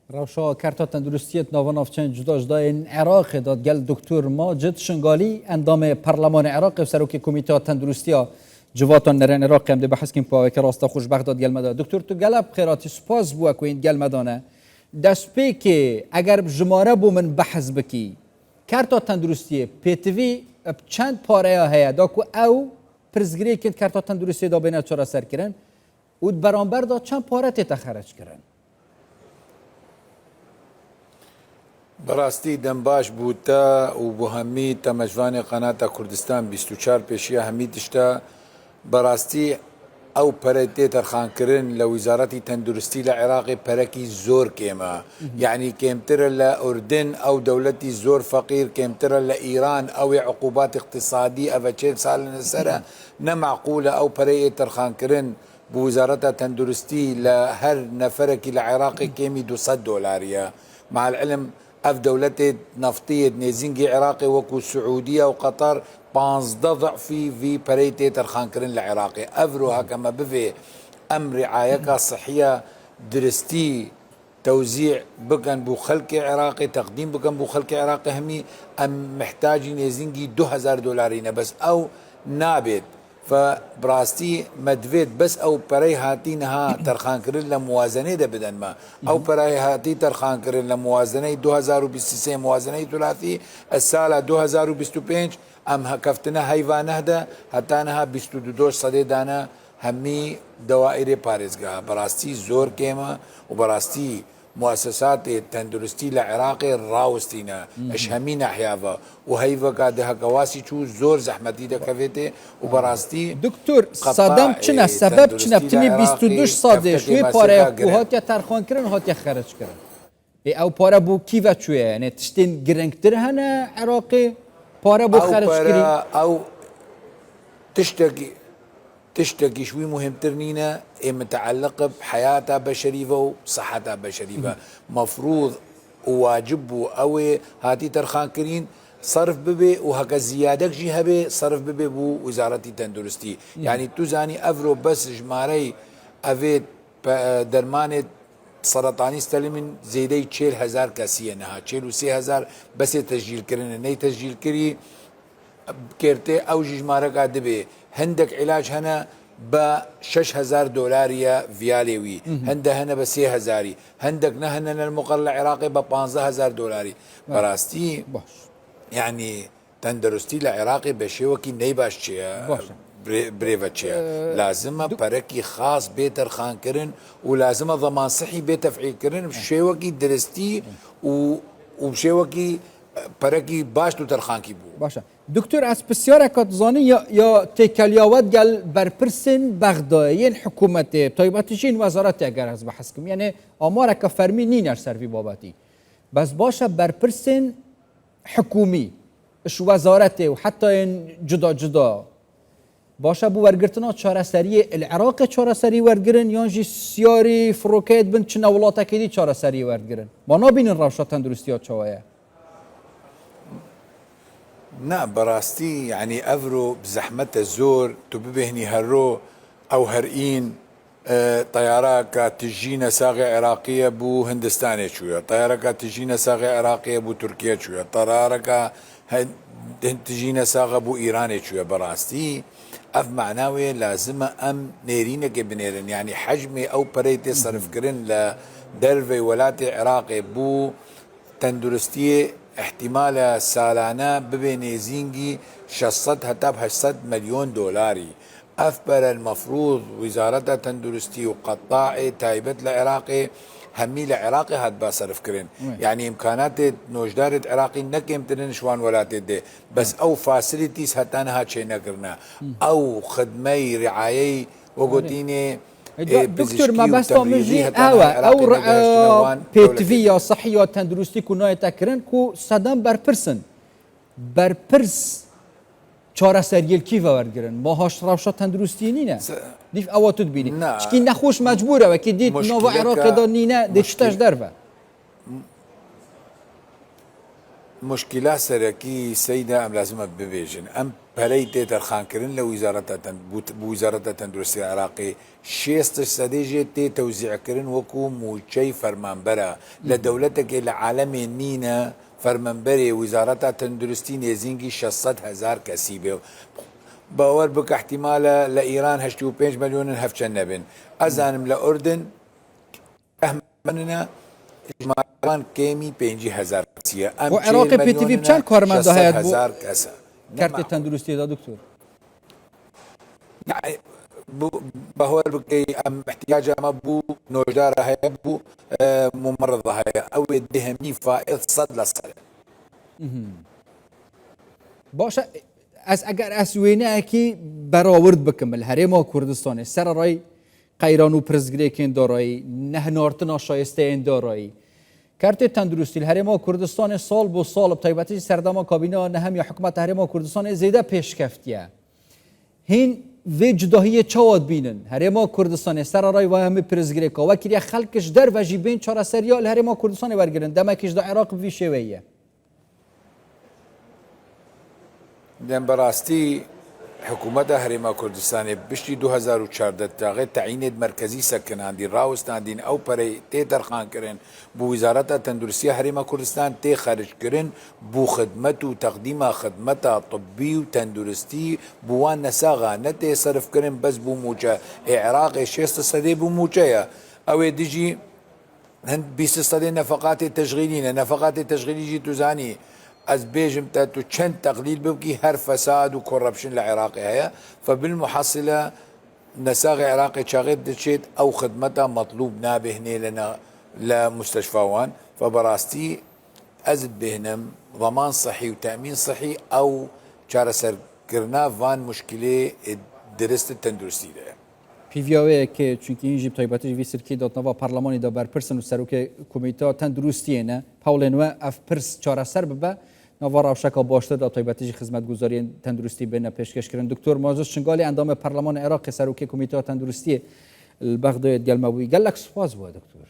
روشا کرتا تندرستیت نوانافچن جدا جدای عراق داد گل دکتر ماجد شنگالی اندام پارلمان عراق و سروک کمیته تندرستیا جواتان نرن عراق هم ده بحث کیم پاوه که راستا خوشبخت داد گل مداد دکتر تو گلب خیراتی سپاس بوا که این گل مدانه دست پی که اگر جماره بو من بحث بکی کرتا تندرستیه پیتوی چند پاره هیا دا که او پرزگری کند کرتا تندرستی دا بینه چرا سر کرن و برانبر دا چند پاره تیتا خرج کرن براستی دنباش بوتا و بهمی تمجوان قناة کردستان 24 پیشیه همی تشتا براستی او پرتی ترخان کرن لوزارتی تندرستی لعراقی پرکی زور کیما يعني كيمتر لأردن أو دولتي زور فقير كيمتر لإيران أو عقوبات اقتصادية أفتشيل سال نسرة نمعقولة أو بري ترخان كرن بوزارة تندرستي لهر نفرك العراقي كيمي $200 مع العلم اف دولت نفطية نيزنجي عراقي وكو السعودية وقطر 15 ضعفي في بريتي ترخان كرن العراقي افرو هكما بفي ام رعاية صحية درستي توزيع بكن بو خلق عراقي تقديم بكن بو خلق عراقي همي ام محتاجي نيزنجي $2,000 بس او نابت فبراستي مدفيت بس او براي هاتينها ترخان كرن لموازنه ده بدن ما او براي هاتي ترخان كرن لموازنه 2023 موازنه ثلاثي السالة 2025 ام هكفتنا هيفانه ده هتانها 22 صدي دانا همي دوائر باريزغا براستي زور كيما وبراستي مؤسسات التندرستي العراقي راوستينا اش همين احيافا وهيفا قاعدها قواسي شو زور زحمتي ده كفيته وبراستي دكتور صدام چنا سبب چنا بتني 22 ساده شوي پاره هات یا ترخان کرن هات یا خرج کرن او پاره بو کیوا چوه یعنی تشتين گرنگتر هنه عراقي پاره بو خرج کری او تشتكي شوي مهم ترنينا متعلقة بحياتها بشريفة وصحتها بشريفة مفروض وواجب قوي هاتي ترخان كرين صرف ببي وهكا زيادة جي هبي صرف ببي بو وزارة تندرستي يعني توزاني افرو بس جماري افيت درمانة سرطاني استلمن زيدي 40,000 كاسية نها 43,000 بس تسجيل كرين ني تسجيل كري كيرتي او جمارة قاعد بي هندك علاج هنا ب $6,000 فياليوي هنده هنا ب 3,000 هندك نهنا المقر العراقي ب $15,000 براستي يعني تندرستي العراقي بشيوكي نيباش شيا بريفت شيا لازم بركي خاص بيتر خان كرن ولازم ضمان صحي بتفعيل كرن بشيوكي درستي وبشيوكي بركي باش تو ترخان كي بو باشا دكتور از بسیار کات زانی یا تکلیاوت گل برپرسن بغدادین حکومت طایباتشین وزارت اگر از بحث کم یعنی آمار که فرمی نینر سروی بابتی بس باشه برپرسن حکومی اش وزارت و حتی این جدا جدا باشه بو ورگرتنا چاره سری العراق چاره سری ورگرن یانجی سیاری فروکیت بن چه نولاتا کدی چاره سری ورگرن ما نبینن روشا تندرستیات چوایه نا براستي يعني افرو بزحمة الزور تببهني هرو او هرئين طيارة تجينا ساغة عراقية بو هندستاني شوية طيارة تجينا ساغة عراقية بو تركيا شوية طيارة تجينا ساغة بو ايراني شوية براستي اف معناوي لازم ام نيرينك بنيرن يعني حجمي او بريتي صرف كرن لدرفي ولاتي عراقي بو تندرستي احتمال سالانه ببين زينجي 600 حتى ب $800 مليون أفبر المفروض وزارة تندرستي وقطاعي تايبت العراقي همي العراقي هاد بصرف كرين يعني امكانات نوجدارة عراقي نكيم ترين شوان ولا تدي بس او فاسيليتيز هتانا هاد شي نكرنا او خدمي رعاية وقوتيني دكتور ما بس تامجي او بيتفيا صحية تندرستي كناية تكرن كو صدام برپرس چاره سریل کیف ورگرن ما هاش روشا تندرستی نینه دیف اواتو بینی چکی نخوش مجبوره و که دید نو عراق دا نینه دیشتاش در مشکلات سەرەکی سەیدا ئەم لازمە ببێژن ئەم پەرەی تێتەرخانکردن لە ویزارەتە تەندروستی عێراقی 60% تێتەوزیعکردن وەکو موچەی فەرمانبەرە لە دەوڵەتێکی لە عالەمێ نینە فەرمانبەرێ ویزارەتە تەندروستی نێزینگی 600,000 کەسی بێ باوەڕ بکە احتیمالە لە ئیران 85 ملیۆنن هەفچەند نەبن ئەزانم لە ئوردن ئەحمەنە ژمارەوان کێمی 5,000 کەسیە ئەم و عێراقی پێتیڤی بچەند کارمەندە هەیە بۆ 600,000 کەسە کارتی تەندروستیدا دکتۆر بەهۆر بکەی ئەم احتیاج ئەمە بوو نۆژدارە هەیە بوو ممەڕضە هەیە ئەوێ دهێمی فائض 100%. باشە ئەس ئەگەر ئەس وێنەیەکی بەراورد بکەم لە هەرێما کوردستانی سەرڕای قەیران و پرزگرێکên دارایی نەهناردنا شایستەیên دارایی کارتê tendurustî li herêma Kurdistanê sal bo sal bi taybetî serdama kabîneya nehemiya hikûmeta herêma Kurdistanê zêde pêşkeftiye. Hîn vê cudahiyê çawa dibînin herêma Kurdistanê serarayî ve hemî pirzgirêka wekiriye xelk ji derve jî bên çareseriya li herêma Kurdistanê wergirin demekî ji Iraq bi vî şêweyê ye. لەم بەڕاستی حکوومەتە هەرێما کوردستانی پشتی 2014 تاغێت تەعینێت مرکزی سەکناندی ڕاوستاندین ئەو پەرەی تێدەرخانکردن بۆ ویزارەتە تەندروستیە هەرێما کوردستان تێ خەرجکردن بۆ خدمەت و تەقدیما خدمەتە طبی و تەندروستی بوان نەساغا نەتێ سەرفکردن بەس بوو موچە عێراقی 60% بوو موچەیە ئەوێ دژی هەند 20% نەفەقاتی تەشغیلینە نەفەقاتی تەشغیلیژی توزانی از بيجم تاتو چند تقليل ببكي هر فساد و كوربشن لعراقي هيا فبالمحصلة نساغ عراقي شاغد دشيت او خدمتها مطلوب نابهني لنا لمستشفوان فبراستي ازد بهنم ضمان صحي وتأمين صحي او چارەسەر كرنا فان مشكلة درست التندرستي ده پیویاوەیە کە چونکی هینجی تایبەتیش وی سرکی دادنەوە پەرلەمانی دا بەرپرسن و سەرۆکێ کۆمیتە تەندروستیێنە هەوڵێنوە ئەف پرس چارەسەر ببە ناوا ڕاوشەکە باشتر دا تایبەتیژی خزمەتگوزاریên تەندروستی بێنە پێشکەشکردن دکتۆر مازۆس شنگالی ئەندامە پەرلەمانی عێراقی سەرۆکێ کۆمیتە تەندروستی بەغدایت گەلمەبووی گەلک سوپاس بووە دکتۆر